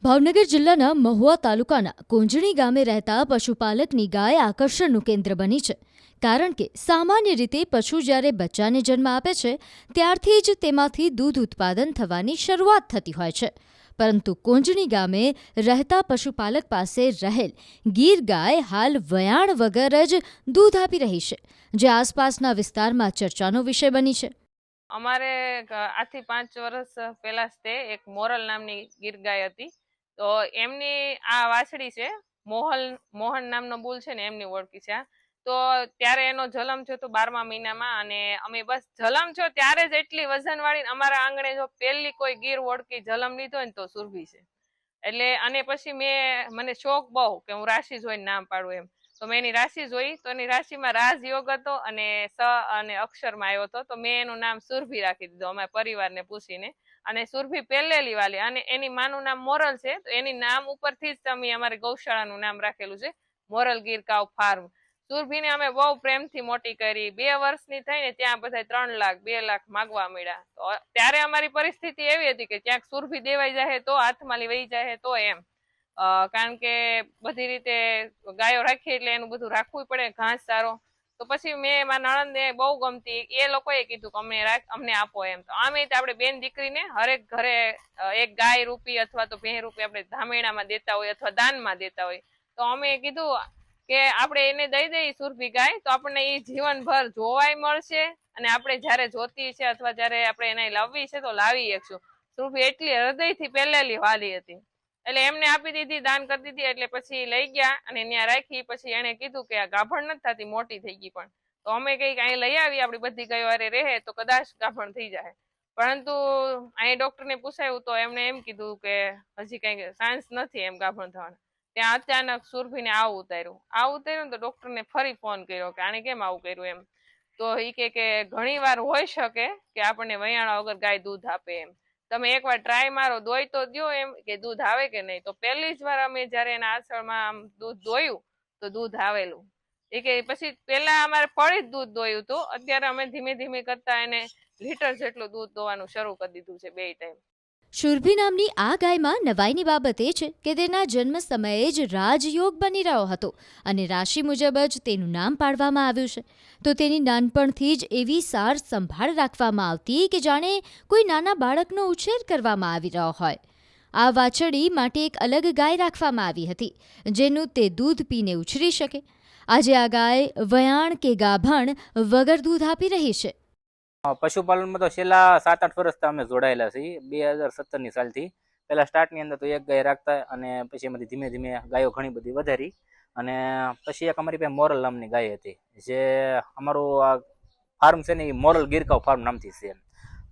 ભાવનગર જિલ્લાના મહુવા તાલુકાના કોંજણી ગામે રહેતા પશુપાલકની ગાય આકર્ષણનું કેન્દ્ર બની છે, કારણ કે સામાન્ય રીતે પશુ જ્યારે બચ્ચાને જન્મ આપે છે ત્યારથી જ તેમાંથી દૂધ ઉત્પાદન થવાની શરૂઆત થતી હોય છે. પરંતુ કોંજણી ગામે રહેતા પશુપાલક પાસે રહેલ ગીર ગાય હાલ વયાણ વગર જ દૂધ આપી રહી છે, જે આસપાસના વિસ્તારમાં ચર્ચાનો વિષય બની છે. અમારે આજથી 5 વર્ષ પહેલા જ તે એક મોરલ નામની ગીર ગાય હતી. તો એમની આ વાછડી છે, મોહન નામનો બુલ છે ને એમની ઓળખી છે. તો ત્યારે એનો જલમ થયો તો 12મા મહિનામાં, અને અમે બસ જલમ થયો ત્યારે જ એટલી વજનવાળી અમારા આંગણે જો પહેલી કોઈ ગીર ઓળખી જલમ લીધો ને તો સુરભી છે. એટલે અને પછી મને શોખ બહુ કે હું રાશિ જોઈને નામ પાડું એમ. તો મેં એની રાશિ જોઈ તો એની રાશિમાં રાજયોગ હતો અને સ અને અક્ષરમાં આવ્યો હતો. તો મેં એનું નામ સુરભી રાખી દીધું અમારા પરિવારને પૂછીને. અને સુરભી પહેલેલી વાલી, અને એની માનું નામ મોરલ છે. તો એની નામ ઉપરથી જ અમે અમારી ગૌશાળાનું નામ રાખેલું છે, મોરલ ગીર કાવ ફાર્મ. સુરભીને અમે બહુ પ્રેમથી મોટી કરી. 2 વર્ષની થઈને ત્યાં બધા 3 લાખ 2 લાખ માગવા મળ્યા. તો ત્યારે અમારી પરિસ્થિતિ એવી હતી કે ક્યાંક સુરભી દેવાઈ જાય તો હાથમાં વહી જાય તો એમ, કારણ કે બધી રીતે ગાયો રાખીએ એટલે એનું બધું રાખવું પડે, ઘાસ સારો. તો પછી મેં મારા નણંદને બહુ ગમતી, એ લોકોએ કીધું કે અમને આપો એમ. તો આમે આપણે બેન દીકરીને હરેક ઘરે એક ગાય રૂપી અથવા તો ભેં રૂપી આપણે ધામેણામાં દેતા હોય અથવા દાનમાં દેતા હોય. તો અમે કીધું કે આપણે એને દઈ દઈએ સુરભી ગાય, તો આપણને એ જીવનભર જોવાય મળશે અને આપણે જ્યારે જોતી છે અથવા જ્યારે આપણે એને લાવવી છે તો લાવી શકશું. સુરભી એટલી હૃદયથી પહેલેલી વાલી હતી, એટલે એમને આપી દીધી, દાન કરી દીધી. એટલે પછી લઈ ગયા અને ત્યાં રાખી. પછી એને કીધું કે આ ગાભણ નથી થતી, મોટી થઈ ગઈ. પણ તો અમે કઈ અહીં લઈ આવી, આપણી બધી ગાયો હારે રહે તો કદાચ ગાભણ થઈ જાય. પરંતુ અહીં ડોક્ટરને પૂછાયું તો એમણે એમ કીધું કે હજી કઈ ચાન્સ નથી એમ ગાભણ થવાના. ત્યાં અચાનક સુરભીને આવું ઉતાર્યું તો ડોક્ટરને ફરી ફોન કર્યો કે આને કેમ આવું કર્યું એમ. તો એ કે ઘણી વાર હોઈ શકે કે આપણને વયાણા વગર ગાય દૂધ આપે એમ. તમે એકવાર ટ્રાય મારો, દોઈ તો દો એમ કે દૂધ આવે કે નહીં. તો પહેલી જ વાર અમે જયારે એના આંચળમાં દૂધ દોયું તો દૂધ આવેલું. એ કે પછી પહેલા અમારે પડી જ દૂધ દોયું હતું, અત્યારે અમે ધીમે ધીમે કરતા એને લીટર જેટલું દૂધ દોવાનું શરૂ કરી દીધું છે 2 ટાઈમ. સુરભી નામની આ ગાયમાં નવાઈની બાબત એ છે કે તેના જન્મ સમયે જ રાજયોગ બની રહ્યો હતો અને રાશિ મુજબ જ તેનું નામ પાડવામાં આવ્યું છે. તો તેની નાનપણથી જ એવી સાર સંભાળ રાખવામાં આવતી કે જાણે કોઈ નાના બાળકનો ઉછેર કરવામાં આવી રહ્યો હોય. આ વાછડી માટે એક અલગ ગાય રાખવામાં આવી હતી, જેનું તે દૂધ પીને ઉછરી શકે. આજે આ ગાય વયાણ કે ગાભણ વગર દૂધ આપી રહી છે. પશુપાલનમાં તો છેલ્લા 7-8 વર્ષથી અમે જોડાયેલા છીએ. 2017ની સાલથી. પહેલા સ્ટાર્ટની અંદર તો એક ગાય રાખતા, અને પછી એમાંથી ધીમે ધીમે ગાયો ઘણી બધી વધારી. અને પછી એક અમારી પાસે મોરલ નામની ગાય હતી, જે અમારું આ ફાર્મ છે ને એ મોરલ ગીરકાવ ફાર્મ નામથી છે.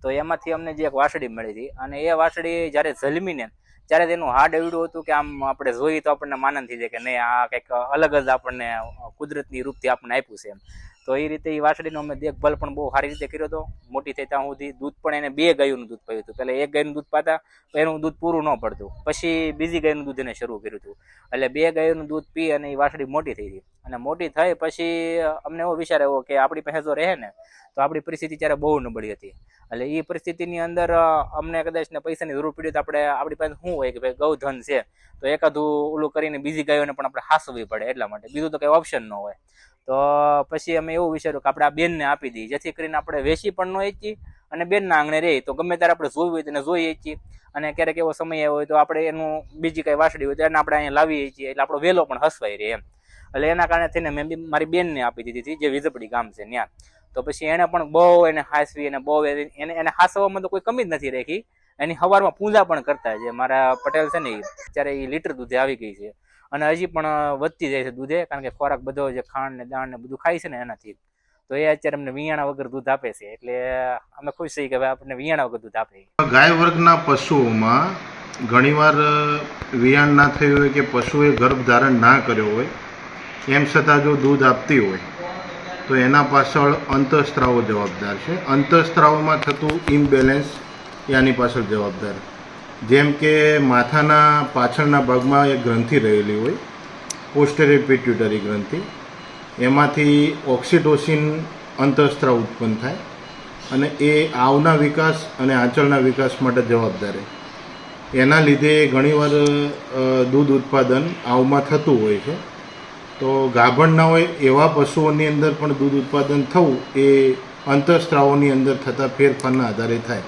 તો એમાંથી અમને જે એક વાછડી મળી હતી, અને એ વાછડી જ્યારે જન્મીને ત્યારે તેનું હાડ એવડું હતું કે આમ આપણે જોઈએ તો આપણને માનંદ થઈ જાય કે નહીં, આ કંઈક અલગ જ આપણને કુદરતની રૂપથી આપણને આપ્યું છે એમ. તો એ રીતે એ વાછડીનો અમે દેખભાલ પણ બહુ સારી રીતે કર્યો હતો. મોટી થઈ ત્યાં સુધી દૂધ પણ એને 2 ગાયોનું દૂધ પાયું હતું. પહેલાં એક ગાયનું દૂધ પાતા તો એનું દૂધ પૂરું ન પડતું, પછી બીજી ગાયનું દૂધ એને શરૂ કર્યું હતું. એટલે 2 ગાયોનું દૂધ પી અને એ વાછડી મોટી થઈ હતી. અને મોટી થઈ પછી અમને એવો વિચાર આવ્યો કે આપણી પાસે જો રહે ને તો આપણી પરિસ્થિતિ ત્યારે બહુ નબળી હતી. એટલે એ પરિસ્થિતિની અંદર અમને કદાચ ને પૈસાની જરૂર પડી તો આપણી પાસે શું હોય કે ભાઈ ગૌધન છે તો એકાદું ઓલું કરીને બીજી ગાયોને પણ આપણે હાંસવી પડે, એટલા માટે બીજું તો કંઈ ઓપ્શન ન હોય. તો પછી અમે એવું વિચાર્યું કે આપણે આ બેનને આપી દઈએ, જેથી કરીને આપણે વેચી પણ ન વેચી અને બેનના આંગણે રહી તો ગમે ત્યારે આપણે જોવી હોય તો એને જોઈ વેચીએ. અને ક્યારેક એવો સમય આવ્યો હોય તો આપણે એનું બીજી કઈ વાછડી હોય તો એને આપણે અહીંયા લાવી છીએ, એટલે આપણો વેલો પણ હસવાઈ રહે એમ. એટલે એના કારણે થઈને મેં મારી બેનને આપી દીધી હતી, જે વિઝપડી ગામ છે ત્યાં. તો પછી એને પણ બહુ એને હાંસવી, અને બહુ એને હાંસવામાં તો કોઈ કમી જ નથી રાખી. એની સવારમાં પૂજા પણ કરતા, જે મારા પટેલ છે ને એ ત્યારે એ લીટર દૂધે આવી ગઈ છે, અને હજી પણ વધતી જાય છે દૂધે, કારણ કે ખોરાક બધો જે ખાંડ ને દાણ ને બધું ખાય છે ને એનાથી. તો એ અત્યારે અમને વિયાણા વગર દૂધ આપે છે, એટલે અમે ખુશ છીએ કે ભાઈ આપણને વિયાણા વગર દૂધ આપે. ગાય વર્ગના પશુઓમાં ઘણીવાર વિયાણ ના થયું હોય કે પશુએ ગર્ભ ધારણ ના કર્યો હોય, એમ છતાં જો દૂધ આપતી હોય તો એના પાછળ અંતઃસ્ત્રાવો જવાબદાર છે. અંતઃસ્ત્રાવોમાં થતું ઇમ્બેલેન્સ એની પાછળ જવાબદાર. જેમ કે માથાના પાછળના ભાગમાં એક ગ્રંથિ રહેલી હોય, પોસ્ટેરિયર પિટ્યુટરી ગ્રંથિ, એમાંથી ઓક્સિટોસિન અંતઃસ્ત્રાવ ઉત્પન્ન થાય અને એ આવના વિકાસ અને આંચળના વિકાસ માટે જવાબદાર છે. એના લીધે ઘણીવાર દૂધ ઉત્પાદન આવમાં થતું હોય છે. તો ગાભણ ના હોય એવા પશુઓની અંદર પણ દૂધ ઉત્પાદન થવું એ અંતઃસ્ત્રાવોની અંદર થતા ફેરફારના આધારે થાય.